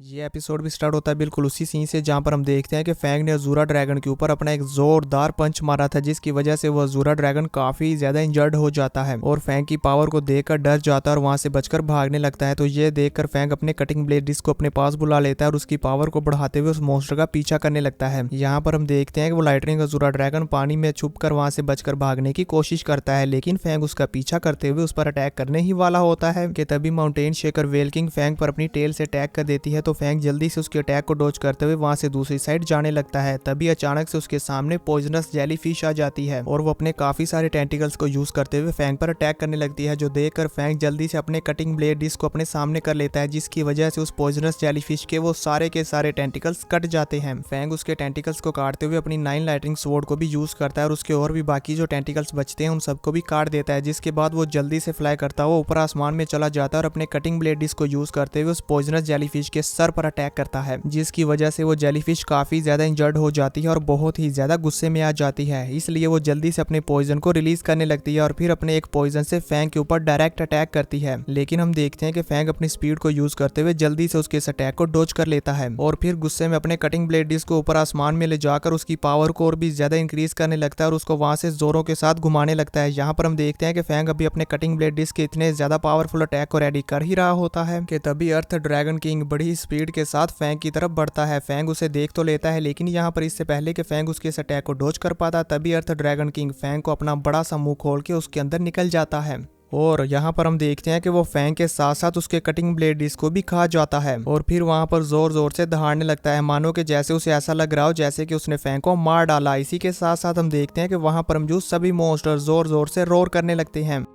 ये एपिसोड भी स्टार्ट होता है बिल्कुल उसी सीन से जहां पर हम देखते हैं कि फैंग ने अजूरा ड्रैगन के ऊपर अपना एक जोरदार पंच मारा था, जिसकी वजह से वो अजूरा ड्रैगन काफी ज्यादा इंजर्ड हो जाता है और फैंग की पावर को देखकर डर जाता है और वहां से बचकर भागने लगता है। तो ये देखकर फैंग अपने कटिंग ब्लेड डिस्क को अपने पास बुला लेता है और उसकी पावर को बढ़ाते हुए उस मॉन्स्टर का पीछा करने लगता है। यहाँ पर हम देखते हैं कि वो लाइटनिंग अजूरा ड्रैगन पानी में छुप कर वहां से बचकर भागने की कोशिश करता है, लेकिन फैंग उसका पीछा करते हुए उस पर अटैक करने ही वाला होता है कि तभी mountain shaker whale king fang पर अपनी टेल से अटैक कर देती है। तो फैंग जल्दी से उसके अटैक को डॉज करते हुए वहां से दूसरी साइड जाने लगता है। तभी अचानक से उसके सामने पॉइजनस जेलीफिश आ जाती है और वो अपने काफी सारे टेंटिकल्स को यूज करते हुए फैंग पर अटैक करने लगती है, जो देखकर फैंग जल्दी से अपने कटिंग ब्लेड डिस्क को अपने सामने कर लेता है, जिसकी वजह से उस पॉइजनस जेलीफिश के वो सारे के सारे टेंटिकल्स कट जाते हैं। फैंग उसके टेंटिकल्स को काटते हुए अपनी 9 लाइटनिंग स्वॉर्ड को भी यूज करता है और उसके और भी बाकी जो टेंटिकल्स बचते हैं उन सबको भी काट देता है, जिसके बाद वो जल्दी से फ्लाई करता हुआ ऊपर आसमान में चला जाता है और अपने कटिंग ब्लेड डिस्क को यूज करते हुए उस पॉइजनस जेलीफिश के सर पर अटैक करता है, जिसकी वजह से वो जेलीफिश काफी ज्यादा इंजर्ड हो जाती है और बहुत ही ज्यादा गुस्से में आ जाती है। इसलिए वो जल्दी से अपने पॉइजन को रिलीज करने लगती है और फिर अपने एक पॉइजन से फैंग के ऊपर डायरेक्ट अटैक करती है। लेकिन हम देखते हैं कि फैंग अपनी स्पीड को यूज करते हुए जल्दी से उसके इस अटैक को डॉज कर लेता है और फिर गुस्से में अपने कटिंग ब्लेड डिस्क को ऊपर आसमान में ले जाकर उसकी पावर को और भी ज्यादा इंक्रीज करने लगता है और उसको वहां से जोरों के साथ घुमाने लगता है। यहाँ पर हम देखते हैं कि फैंग अभी अपने कटिंग ब्लेड डिस्क के इतने ज्यादा पावरफुल अटैक को रेडी कर ही रहा होता है कि तभी अर्थ ड्रैगन किंग बड़ी स्पीड के साथ फैंग की तरफ बढ़ता है। फैंग उसे देख तो लेता है, लेकिन यहाँ पर इससे पहले कि फैंग उसके इस अटैक को डॉज कर पाता तभी अर्थ ड्रैगन किंग फैंग को अपना बड़ा सा मुंह खोल के उसके अंदर निकल जाता है और यहाँ पर हम देखते हैं कि वो फैंग के साथ साथ उसके कटिंग ब्लेड डिस्क को भी खा जाता है और फिर वहाँ पर जोर जोर से दहाड़ने लगता है, मानो कि जैसे उसे ऐसा लग रहा हो जैसे कि उसने फैंग को मार डाला। इसी के साथ साथ हम देखते हैं कि वहाँ पर मौजूद सभी मॉन्स्टर जोर जोर से रोर करने लगते हैं।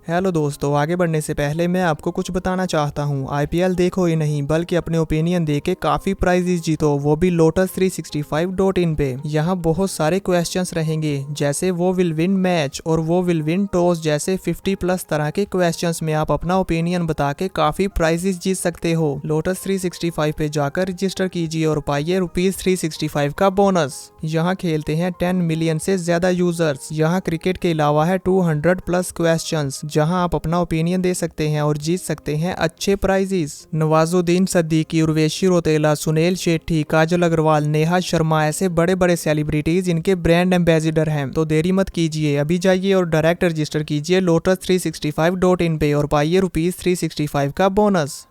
हेलो दोस्तों, आगे बढ़ने से पहले मैं आपको कुछ बताना चाहता हूँ। आईपीएल देखो ही नहीं बल्कि अपने ओपिनियन दे के काफी प्राइजेस जीतो, वो भी lotus365.in पे। यहाँ बहुत सारे क्वेश्चंस रहेंगे जैसे वो विल विन मैच और वो विल विन टॉस जैसे 50+ तरह के क्वेश्चंस में आप अपना ओपिनियन बता के काफी प्राइजेस जीत सकते हो। lotus365 पे जाकर रजिस्टर कीजिए और पाइए ₹365 का बोनस। यहाँ खेलते हैं 10 मिलियन से ज्यादा यूजर्स। यहाँ क्रिकेट के अलावा है 200+ क्वेश्चंस जहां आप अपना ओपिनियन दे सकते हैं और जीत सकते हैं अच्छे प्राइजेस। नवाजुद्दीन सिद्दीकी, उर्वशी रौतेला, सुनील शेट्टी, काजल अग्रवाल, नेहा शर्मा ऐसे बड़े बड़े सेलिब्रिटीज इनके ब्रांड एम्बेसडर हैं। तो देरी मत कीजिए, अभी जाइए और डायरेक्ट रजिस्टर कीजिए lotus365.in पे और पाइए ₹365 का बोनस।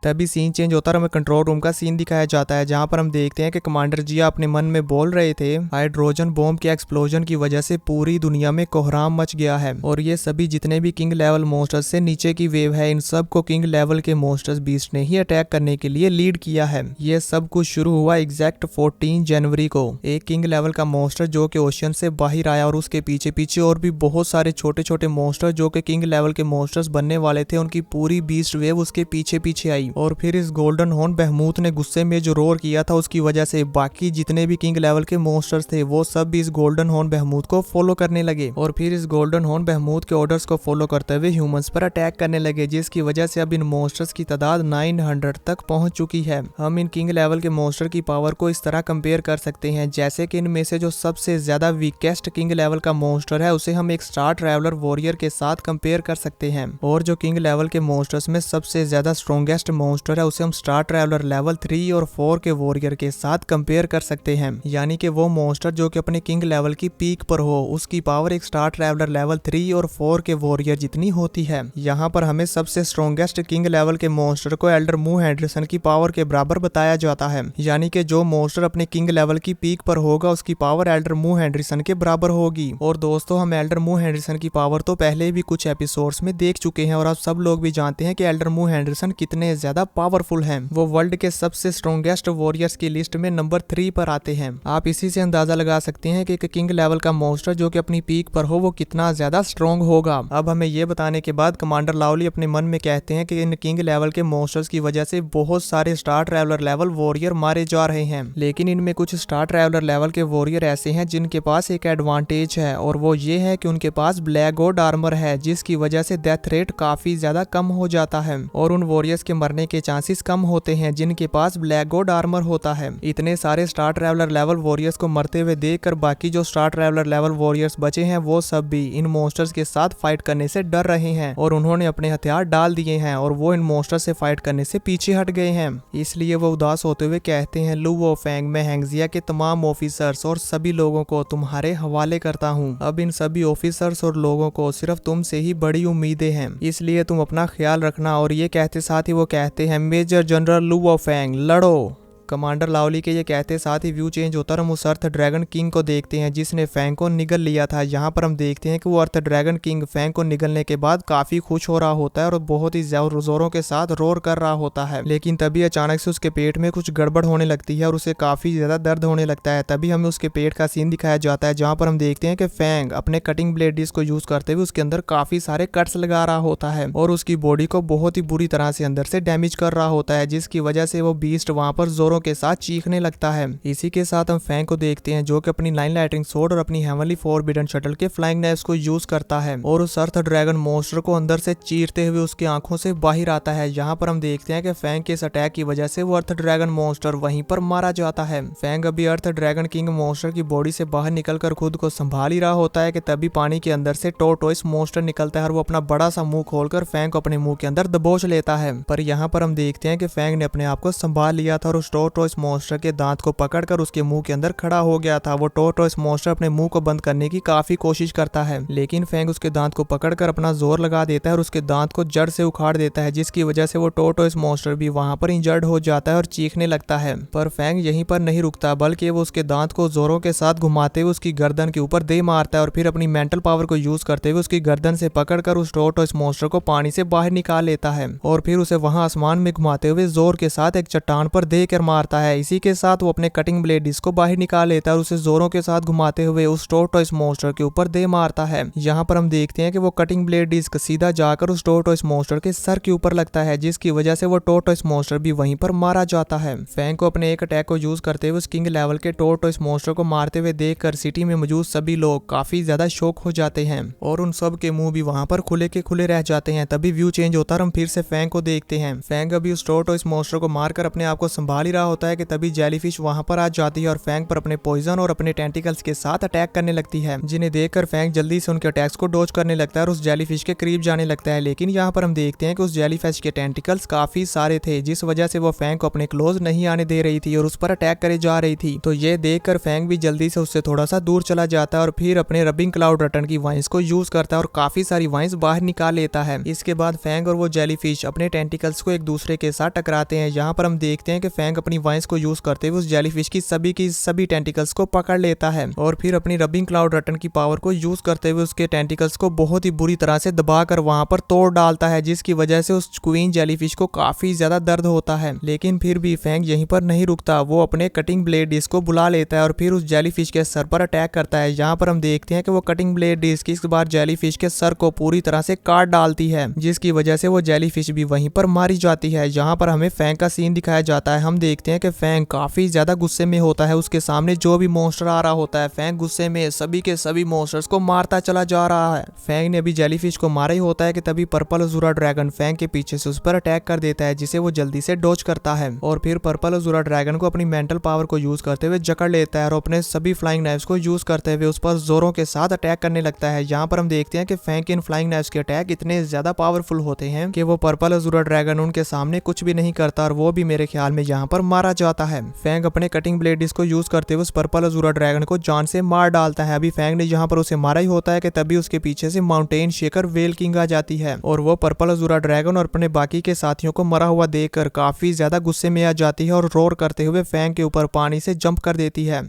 तभी सीन चेंज होता है और हमें कंट्रोल रूम का सीन दिखाया जाता है, जहां पर हम देखते हैं कि कमांडर जिया अपने मन में बोल रहे थे हाइड्रोजन बॉम्ब के एक्सप्लोजन की वजह से पूरी दुनिया में कोहराम मच गया है और ये सभी जितने भी किंग लेवल मॉन्स्टर्स से नीचे की वेव है इन सब को किंग लेवल के मॉन्स्टर्स बीस्ट ने ही अटैक करने के लिए लीड किया है। ये सब कुछ शुरू हुआ एग्जैक्ट 14 जनवरी को। एक किंग लेवल का मॉन्स्टर जो कि ओशियन से बाहर आया और उसके पीछे पीछे और भी बहुत सारे छोटे छोटे मॉन्स्टर जो कि किंग लेवल के मॉन्स्टर्स बनने वाले थे, उनकी पूरी बीस्ट वेव उसके पीछे पीछे आई और फिर इस गोल्डन हॉर्न बेहमूथ ने गुस्से में जो रोर किया था उसकी वजह से बाकी जितने भी किंग लेवल के मॉन्स्टर्स थे वो सब भी इस गोल्डन हॉर्न बेहमूथ को फॉलो करने लगे और फिर इस गोल्डन हॉर्न बेहमूथ के ऑर्डर्स को फॉलो करते हुए ह्यूमंस पर अटैक करने लगे, जिसकी वजह से अब इन मॉन्स्टर्स की तादाद 900 तक पहुंच चुकी है। हम इन किंग लेवल के मॉन्स्टर की पावर को इस तरह कंपेयर कर सकते हैं जैसे कि इनमें से जो सबसे ज्यादा वीकेस्ट किंग लेवल का मॉन्स्टर है उसे हम एक स्टार ट्रैवलर वॉरियर के साथ कंपेयर कर सकते हैं और जो किंग लेवल के मॉन्स्टर्स में सबसे ज्यादा स्ट्रॉन्गेस्ट मॉन्स्टर है उसे हम स्टार ट्रैवलर लेवल 3 और 4 के वॉरियर के साथ कंपेयर कर सकते हैं। यानी कि वो मॉन्स्टर जो कि अपने किंग लेवल की पीक पर हो उसकी पावर एक स्टार ट्रैवलर लेवल 3 और 4 के वॉरियर जितनी होती है। यहाँ पर हमें सबसे स्ट्रॉन्गेस्ट किंग लेवल के मॉन्स्टर को एल्डर मू हेंडरसन की पावर के बराबर बताया जाता है। यानी कि जो मॉन्स्टर अपने किंग लेवल की पीक पर होगा उसकी पावर एल्डर मू हेंडरसन के बराबर होगी। और दोस्तों, हम एल्डर मू हेंडरसन की पावर तो पहले भी कुछ एपिसोड्स में देख चुके हैं और आप सब लोग भी जानते हैं कि एल्डर मू हेंडरसन कितने ज्यादा पावरफुल हैं। वो वर्ल्ड के सबसे स्ट्रॉन्गेस्ट वॉरियर्स की लिस्ट में नंबर 3 पर आते हैं। आप इसी से अंदाजा लगा सकते हैं कि एक किंग लेवल का मॉन्स्टर जो कि अपनी पीक पर हो वो कितना ज्यादा स्ट्रॉन्ग होगा। अब हमें ये बताने के बाद कमांडर लावली अपने मन में कहते हैं कि इन किंग लेवल के मॉन्स्टर्स की वजह से बहुत सारे स्टार ट्रैवलर लेवल वॉरियर मारे जा रहे हैं, लेकिन इनमें कुछ स्टार ट्रैवलर लेवल के वॉरियर ऐसे हैं जिनके पास एक एडवांटेज है और वो ये है कि उनके पास ब्लैक गॉड आर्मर है, जिसकी वजह से डेथ रेट काफी ज्यादा कम हो जाता है और उन वॉरियर्स के मरने मारने के चांसेस कम होते हैं जिनके पास ब्लैक गॉड आर्मर होता है। इतने सारे स्टार ट्रैवलर लेवल वॉरियर्स को मरते हुए देखकर बाकी जो स्टार ट्रैवलर लेवल वॉरियर्स बचे हैं वो सब भी इन मॉन्स्टर्स के साथ फाइट करने से डर रहे हैं और उन्होंने अपने हथियार डाल दिए हैं और वो इन मॉन्स्टर्स से फाइट करने से पीछे हट गए हैं। इसलिए वो उदास होते हुए कहते हैं, लू वो फैंग, मैं हैंगजिया के तमाम ऑफिसर्स और सभी लोगों को तुम्हारे हवाले करता हूँ। अब इन सभी ऑफिसर्स और लोगों को सिर्फ तुमसे ही बड़ी उम्मीदें हैं, इसलिए तुम अपना ख्याल रखना। और ये कहते साथ ही वो कहते हैं, मेजर जनरल लू वो फैंग, लड़ो। कमांडर लाओली के ये कहते साथ ही व्यू चेंज होता और हम उस अर्थ ड्रैगन किंग को देखते हैं जिसने फैंग को निगल लिया था। यहाँ पर हम देखते हैं कि वो अर्थ ड्रैगन किंग फैंग को निगलने के बाद काफी खुश हो रहा होता है और बहुत ही जोरों के साथ रोर कर रहा होता है। लेकिन तभी अचानक से उसके पेट में कुछ गड़बड़ होने लगती है और उसे काफी ज्यादा दर्द होने लगता है। तभी हमें उसके पेट का सीन दिखाया जाता है जहाँ पर हम देखते हैं कि फैंग अपने कटिंग ब्लेड डिस्क को यूज करते हुए उसके अंदर काफी सारे कट्स लगा रहा होता है और उसकी बॉडी को बहुत ही बुरी तरह से अंदर से डैमेज कर रहा होता है, जिसकी वजह से वो बीस्ट वहां पर जोरों के साथ चीखने लगता है। इसी के साथ हम फैंग को देखते हैं जो कि अपनी लाइन लाइटिंग सोर्ड और अपनी हेवनली फॉरबिडन शटल के फ्लाइंग नाइफ्स को यूज करता है और उस अर्थ ड्रैगन मॉन्स्टर को अंदर से चीरते हुए उसकी आंखों से बाहर आता है। यहाँ पर हम देखते हैं कि फैंग के इस अटैक की वजह से वो अर्थ ड्रैगन मॉन्स्टर वहीं पर मारा जाता है। फैंग अभी अर्थ ड्रैगन किंग मॉन्स्टर की बॉडी से बाहर निकलकर खुद को संभाल ही रहा होता है कि तभी पानी के अंदर से टोर्टोइस मॉन्स्टर निकलता है और वो अपना बड़ा सा मुंह खोलकर फैंग को अपने मुंह के अंदर दबोच लेता है। पर यहाँ पर हम देखते हैं कि फैंग ने अपने आप को संभाल लिया था और उस टोर्टोइस मॉन्स्टर के दांत को पकड़कर उसके मुंह के अंदर खड़ा हो गया था। वो टोर्टोइस मॉन्स्टर अपने मुंह को बंद करने की काफी कोशिश करता है, लेकिन फैंग उसके दांत को पकड़कर अपना जोर लगा देता है और उसके दांत को जड़ से उखाड़ देता है, जिसकी वजह से वो टोर्टोइस मॉन्स्टर भी वहां पर इंजर्ड हो जाता है और चीखने लगता है। पर फैंग यहीं पर नहीं रुकता, बल्कि वो उसके दांत को जोरों के साथ घुमाते हुए उसकी गर्दन के ऊपर दे मारता है और फिर अपनी मेंटल पावर को यूज करते हुए उसकी गर्दन से पकड़कर उस टोर्टोइस मॉन्स्टर को पानी से बाहर निकाल लेता है और फिर उसे वहां आसमान में घुमाते हुए जोर के साथ एक चट्टान पर देकर मारता है। इसी के साथ वो अपने कटिंग ब्लेड इसको बाहर निकाल लेता है और उसे जोरों के साथ घुमाते हुए उस टोर्टोइस मॉन्स्टर के ऊपर दे मारता है। यहाँ पर हम देखते हैं कि वो कटिंग ब्लेड डिस्क सीधा जाकर उस टोर्टोइस मॉन्स्टर के सर के ऊपर लगता है, जिसकी वजह से वो टोर्टोइस मॉन्स्टर भी वहीं पर मारा जाता है। फैंग को अपने एक अटैक को यूज करते हुए उस किंग लेवल के टोर्टोइस मॉन्स्टर को मारते हुए देखकर सिटी में मौजूद सभी लोग काफी ज्यादा शॉक हो जाते हैं और उन सब के मुंह भी वहां पर खुले के खुले रह जाते हैं। तभी व्यू चेंज होता है, हम फिर से फैंग को देखते हैं। फैंग अभी उस टोर्टोइस मॉन्स्टर को मारकर अपने आप को संभाल ही रहा होता है कि तभी जेलीफिश वहां पर आ जाती है और फैंग पर अपने पॉइजन और अपने टेंटिकल्स के साथ अटैक करने लगती है, जिन्हें देखकर फैंग जल्दी से उनके अटैक्स को डॉज करने लगता है और उस जेलीफिश के करीब जाने लगता है। लेकिन यहाँ पर हम देखते हैं कि उस जेलीफिश के टेंटिकल्स काफी सारे थे, जिस वजह से वो फैंग को अपने क्लोज नहीं आने दे रही थी और उस पर अटैक करे जा रही थी। तो ये देखकर फैंग भी जल्दी से उससे थोड़ा सा दूर चला जाता है और फिर अपने रबिंग क्लाउड रटन की वाइन्स को यूज करता है और काफी सारी वाइन्स बाहर निकाल लेता है। इसके बाद फैंग और वो जेलीफिश अपने टेंटिकल्स को एक दूसरे के साथ टकराते हैं। यहाँ पर हम देखते हैं कि फैंग अपनी वाइन्स को यूज करते हुए उस जेलीफिश की सभी टेंटिकल्स को पकड़ लेता है और फिर अपनी रबिंग क्लाउड रटन की पावर को यूज करते हुए उसके टेंटिकल्स को बहुत ही बुरी तरह से दबाकर वहां पर तोड़ डालता है, जिसकी वजह से उस क्वीन जेलीफिश को काफी ज्यादा दर्द होता है। लेकिन फिर भी फैंग यहीं पर नहीं रुकता, वो अपने कटिंग ब्लेड डिस्क को बुला लेता है और फिर उस जेलीफिश के सर पर अटैक करता है। यहाँ पर हम देखते हैं कि वो कटिंग ब्लेड डिस्क इस बार जेलीफिश के सर को पूरी तरह से काट डालती है, जिसकी वजह से वो जेलीफिश भी वहीं पर मारी जाती है। यहाँ पर हमें फैंग का सीन दिखाया जाता है। हम देखते हैं कि फैंग काफी ज्यादा गुस्से में होता है, उसके सामने जो भी मॉन्स्टर आ रहा होता है फैंग गुस्से में सभी के सभी मॉन्स्टर्स को मारता चला जा रहा है। फैंग ने अभी जेलीफिश को मारा ही होता है कि तभी पर्पल अज़ूरा ड्रैगन फैंग के पीछे से उस पर अटैक कर देता है, जिसे वो जल्दी से डॉज करता है और फिर पर्पल अज़ूरा ड्रैगन को अपनी मेंटल पावर को यूज करते हुए जकड़ लेता है और अपने सभी फ्लाइंग नाइफ्स को यूज करते हुए उस पर जोरों के साथ अटैक करने लगता है। यहाँ पर हम देखते हैं कि फैंग के इन फ्लाइंग नाइफ्स के अटैक इतने ज्यादा पावरफुल होते हैं कि वो पर्पल अज़ूरा ड्रैगन उनके सामने कुछ भी नहीं करता और वो भी मेरे ख्याल में यहाँ पर मारा जाता है। फैंग अपने कटिंग ब्लेड को यूज करते हुए उस पर्पल अज़ूरा ड्रैगन को जान से मार डालता है। अभी फैंग ने यहाँ पर उसे मारा ही होता है कि तभी उसके पीछे से माउंटेन शेकर वेल किंग आ जाती है और वो पर्पल अज़ूरा ड्रैगन और अपने बाकी के साथियों को मरा हुआ देखकर काफी ज्यादा गुस्से में आ जाती है और रोर करते हुए फैंग के ऊपर पानी से जंप कर देती है।